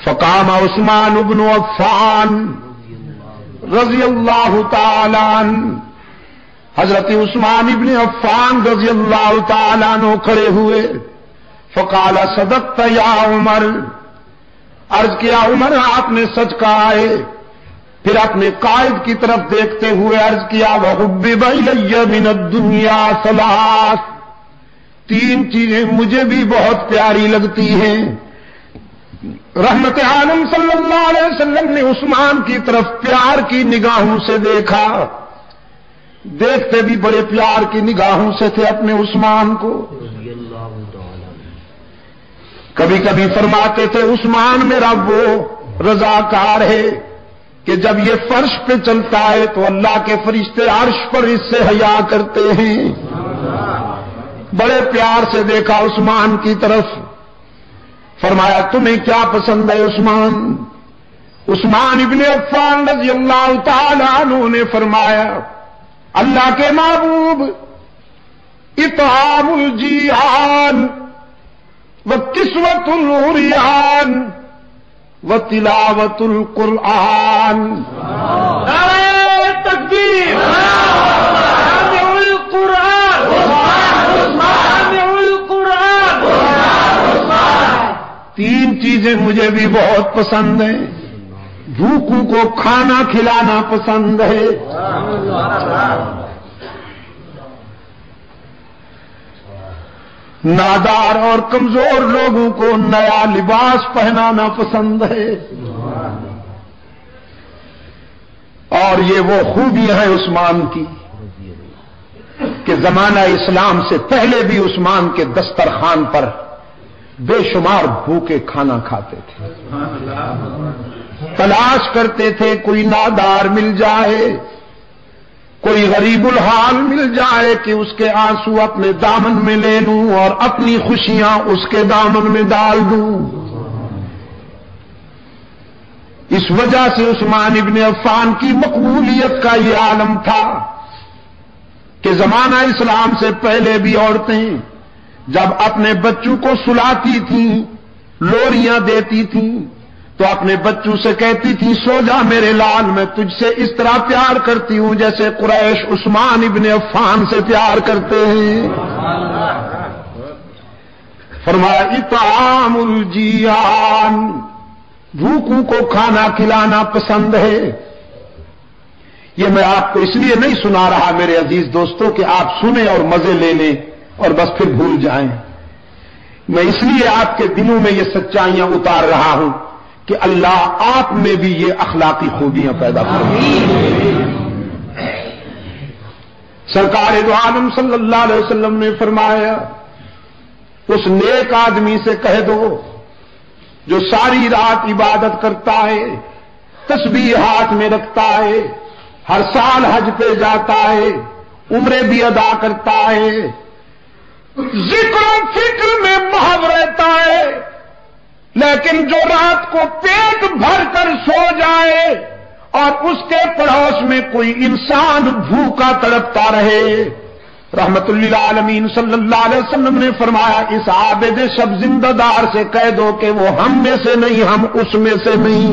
فقام عثمان بن عفان رضی اللہ تعالی عنہ، حضرت عثمان ابن عفان رضی اللہ تعالی عنہ کھڑے ہوئے. فقال صدقت یا عمر، عرض کیا عمر آپ نے سچ کہا ہے. پھر اپنے قائد کی طرف دیکھتے ہوئے عرض کیا وحبب الی من الدنیا ثلاث، تین چیزیں مجھے بھی بہت پیاری لگتی ہیں. رحمت عالم صلی اللہ علیہ وسلم نے عثمان کی طرف پیار کی نگاہوں سے دیکھا، دیکھتے بھی بڑے پیار کی نگاہوں سے تھے اپنے عثمان کو. کبھی کبھی فرماتے تھے عثمان میرا وہ رضاکار ہے کہ جب یہ فرش پہ چلتا ہے تو اللہ کے فرشتے عرش پر اس سے حیا کرتے ہیں. بڑے پیار سے دیکھا عثمان کی طرف. فرمایا تمہیں کیا پسند ہے عثمان؟ عثمان ابن عفان رضی اللہ تعالی عنہ نے فرمایا اللہ کے محبوب اطعام الجیعان وکسوۃ العریان وتلاوۃ القرآن. نعرہ تکبیر، سامع القرآن، سامع القرآن. تین چیزیں مجھے بھی بہت پسند ہیں. بھوکوں کو کھانا کھلانا پسند ہے، نادار اور کمزور لوگوں کو نیا لباس پہنانا پسند ہے. اور یہ وہ خوبیاں ہیں عثمان کی کہ زمانہ اسلام سے پہلے بھی عثمان کے دسترخوان پر بے شمار بھوکے کھانا کھاتے تھے. تلاش کرتے تھے کوئی نادار مل جائے، کوئی غریب الحال مل جائے کہ اس کے آنسو اپنے دامن میں لے لوں اور اپنی خوشیاں اس کے دامن میں ڈال دوں. اس وجہ سے عثمان ابن عفان کی مقبولیت کا یہ عالم تھا کہ زمانہ اسلام سے پہلے بھی عورتیں جب اپنے بچوں کو سلاتی تھیں، لوریاں دیتی تھیں، تو اپنے بچوں سے کہتی تھی سو جا میرے لال، میں تجھ سے اس طرح پیار کرتی ہوں جیسے قریش عثمان ابن عفان سے پیار کرتے ہیں. فرمایا اطعام الجیعان، بھوکوں کو کھانا کھلانا پسند ہے. یہ میں آپ کو اس لیے نہیں سنا رہا میرے عزیز دوستوں کہ آپ سنیں اور مزے لے لیں اور بس پھر بھول جائیں. میں اس لیے آپ کے دلوں میں یہ سچائیاں اتار رہا ہوں کہ اللہ آپ میں بھی یہ اخلاقی خوبیاں پیدا کریں. سرکار دو عالم صلی اللہ علیہ وسلم نے فرمایا اس نیک آدمی سے کہہ دو جو ساری رات عبادت کرتا ہے، تسبیح ہاتھ میں رکھتا ہے، ہر سال حج پہ جاتا ہے، عمرے بھی ادا کرتا ہے، ذکر و فکر میں محو رہتا ہے، لیکن جو رات کو پیٹ بھر کر سو جائے اور اس کے پڑوس میں کوئی انسان بھوکا تڑپتا رہے، رحمت للعالمین صلی اللہ علیہ وسلم نے فرمایا اس عابد شب زندہ دار سے کہہ دو کہ وہ ہم میں سے نہیں، ہم اس میں سے نہیں.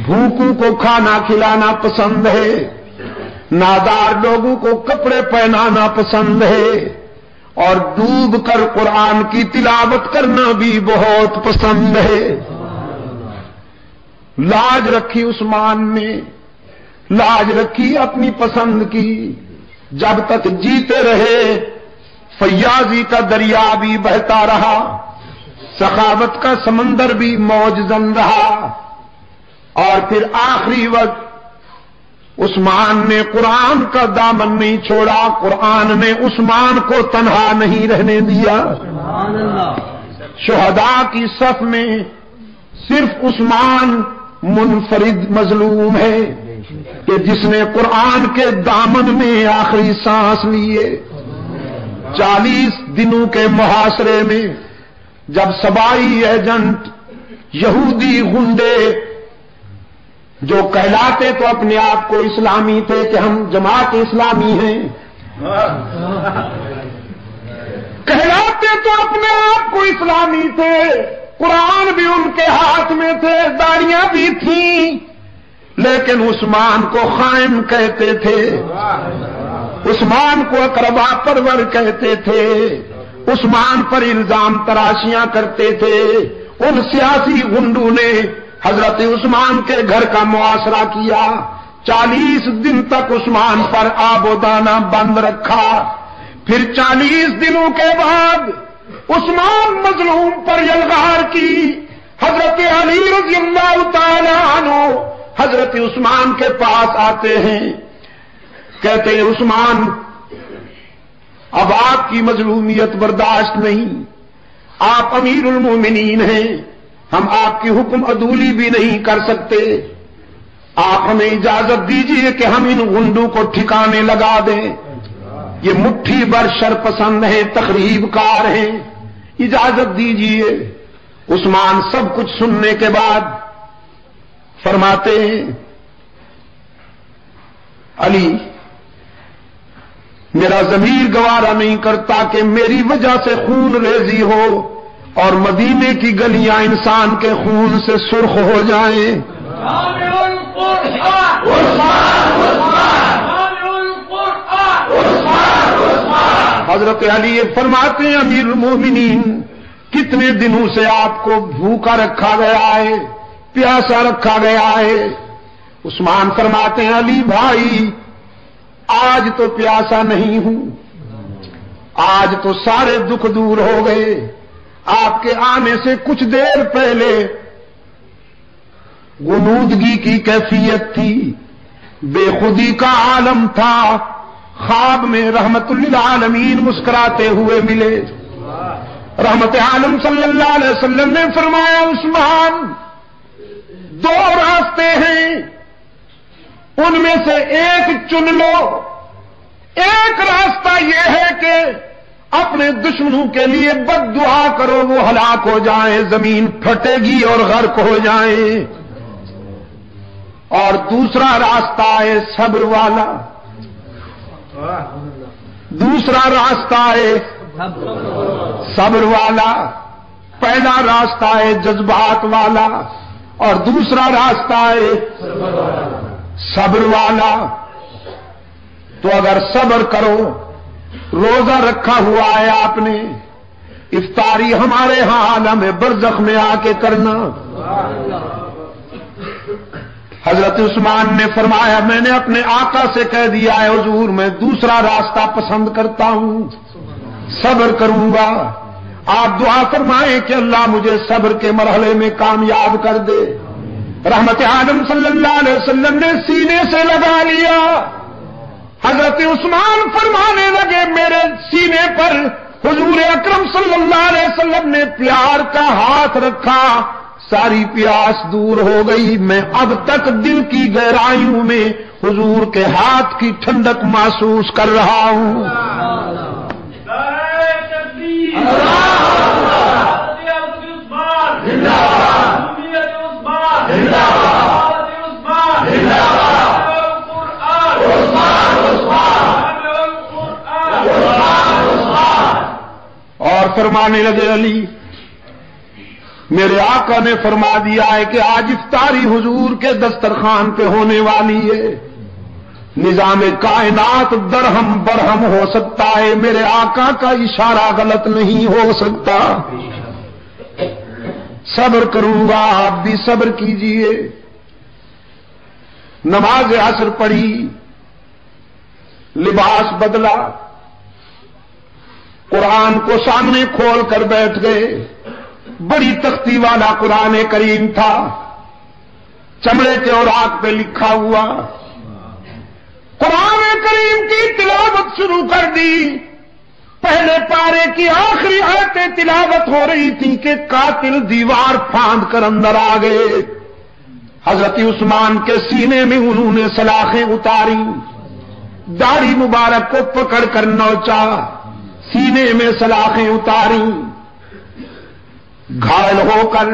بھوکوں کو کھانا کھلانا پسند ہے، نادار لوگوں کو کپڑے پہنانا پسند ہے، اور ڈوب کر قرآن کی تلاوت کرنا بھی بہت پسند ہے. لاج رکھی عثمان نے، لاج رکھی اپنی پسند کی. جب تک جیتے رہے فیاضی کا دریا بھی بہتا رہا، سخاوت کا سمندر بھی موج زن رہا، اور پھر آخری وقت عثمان نے قرآن کا دامن نہیں چھوڑا، قرآن نے عثمان کو تنہا نہیں رہنے دیا. شہداء کی صف میں صرف عثمان منفرد مظلوم ہے کہ جس نے قرآن کے دامن میں آخری سانس لیے. 40 دنوں کے محاصرے میں جب سبائی ایجنٹ یہودی گنڈے جو کہلاتے تو اپنے آپ کو اسلامی تھے کہ ہم جماعت اسلامی ہیں، اسلامی تھے، قرآن بھی ان کے ہاتھ میں تھے، داڑیاں بھی تھیں، لیکن عثمان کو خائن کہتے تھے، عثمان کو اقربا پرور کہتے تھے، عثمان پر الزام تراشیاں کرتے تھے۔ ان سیاسی گنڈوں نے حضرت عثمان کے گھر کا محاصرہ کیا، 40 دن تک عثمان پر آب و دانہ بند رکھا۔ پھر 40 دنوں کے بعد عثمان مظلوم پر یلغار کی۔ حضرت علی رضی اللہ تعالی عنہ حضرت عثمان کے پاس آتے ہیں، کہتے ہیں عثمان اب آپ کی مظلومیت برداشت نہیں، آپ امیر المومنین ہیں، ہم آپ کی حکم عدولی بھی نہیں کر سکتے، آپ ہمیں اجازت دیجیے کہ ہم ان غنڈوں کو ٹھکانے لگا دیں، یہ مٹھی بھر شرپسند ہیں، تخریب کار ہیں، اجازت دیجیے۔ عثمان سب کچھ سننے کے بعد فرماتے ہیں علی میرا ضمیر گوارا نہیں کرتا کہ میری وجہ سے خون ریزی ہو اور مدینے کی گلیاں انسان کے خون سے سرخ ہو جائیں۔ حضرت علی فرماتے ہیں امیر المومنین کتنے دنوں سے آپ کو بھوکا رکھا گیا ہے، پیاسا رکھا گیا ہے؟ عثمان فرماتے ہیں علی بھائی آج تو پیاسا نہیں ہوں، آج تو سارے دکھ دور ہو گئے، آپ کے آنے سے کچھ دیر پہلے غنودگی کی کیفیت تھی، بے خودی کا عالم تھا، خواب میں رحمت للعالمین مسکراتے ہوئے ملے۔ رحمت عالم صلی اللہ علیہ وسلم نے فرمایا عثمان 2 راستے ہیں، ان میں سے ایک چن لو، ایک راستہ یہ ہے کہ اپنے دشمنوں کے لیے بد دعا کرو، وہ ہلاک ہو جائیں، زمین پھٹے گی اور غرق ہو جائیں، اور دوسرا راستہ ہے صبر والا، دوسرا راستہ ہے صبر والا، پہلا راستہ ہے جذبات والا اور دوسرا راستہ ہے صبر والا۔ تو اگر صبر کرو، روزہ رکھا ہوا ہے آپ نے، افطاری ہمارے ہاں عالم برزخ میں آ کے کرنا۔ حضرت عثمان نے فرمایا میں نے اپنے آقا سے کہہ دیا ہے حضور میں دوسرا راستہ پسند کرتا ہوں، صبر کروں گا، آپ دعا فرمائیں کہ اللہ مجھے صبر کے مرحلے میں کامیاب کر دے۔ رحمت عالم صلی اللہ علیہ وسلم نے سینے سے لگا لیا، حضرت عثمان فرمانے لگے میرے سینے پر حضور اکرم صلی اللہ علیہ وسلم نے پیار کا ہاتھ رکھا، ساری پیاس دور ہو گئی، میں اب تک دل کی گہرائیوں میں حضور کے ہاتھ کی ٹھنڈک محسوس کر رہا ہوں۔ اور فرمانے لگے علی میرے آقا نے فرما دیا ہے کہ آج افطاری حضور کے دسترخوان پہ ہونے والی ہے، نظام کائنات درہم برہم ہو سکتا ہے، میرے آقا کا اشارہ غلط نہیں ہو سکتا۔ صبر کروں گا، آپ بھی صبر کیجئے۔ نماز عصر پڑھی، لباس بدلا، قرآن کو سامنے کھول کر بیٹھ گئے، بڑی تختی والا قرآن کریم تھا، چمڑے کے اوراق پہ لکھا ہوا، قرآن کریم کی تلاوت شروع کر دی۔ پہلے پارے کی آخری آیتیں تلاوت ہو رہی تھی کہ قاتل دیوار پھاند کر اندر آ گئے۔ حضرت عثمان کے سینے میں انہوں نے سلاخیں اتاری، داڑھی مبارک کو پکڑ کر نوچا، سینے میں سلاخیں اتاری، گھائل ہو کر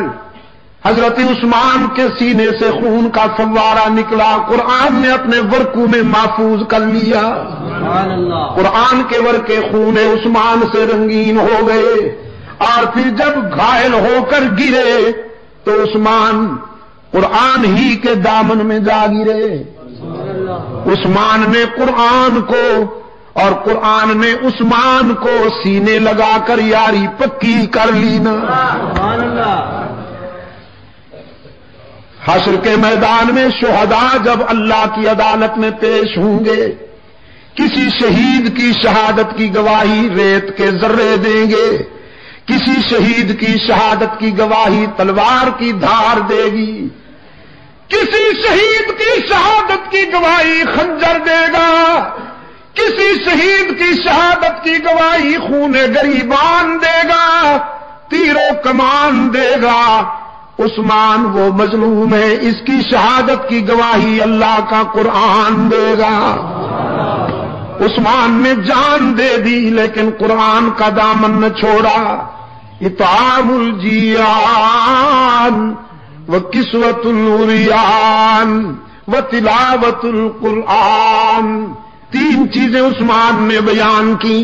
حضرت عثمان کے سینے سے خون کا فوارہ نکلا، قرآن نے اپنے ورقوں میں محفوظ کر لیا۔ قرآن کے ورقے خون عثمان سے رنگین ہو گئے۔ اور پھر جب گھائل ہو کر گرے تو عثمان قرآن ہی کے دامن میں جا گرے. عثمان نے قرآن کو اور قرآن نے عثمان کو سینے لگا کر یاری پکی کر لی نا. حشر کے میدان میں شہداء جب اللہ کی عدالت میں پیش ہوں گے کسی شہید کی شہادت کی گواہی ریت کے ذرے دیں گے, کسی شہید کی شہادت کی گواہی تلوار کی دھار دے گی, کسی شہید کی شہادت کی گواہی خنجر دے گا, کسی شہید کی شہادت کی گواہی خون گریبان دے گا, تیر و کمان دے گا. عثمان وہ مظلوم ہے, اس کی شہادت کی گواہی اللہ کا قرآن دے گا. عثمان نے جان دے دی لیکن قرآن کا دامن نہ چھوڑا. اطعام الجیعان وکسوۃ العریان وتلاوۃ القرآن, 3 چیزیں عثمان نے بیان کی.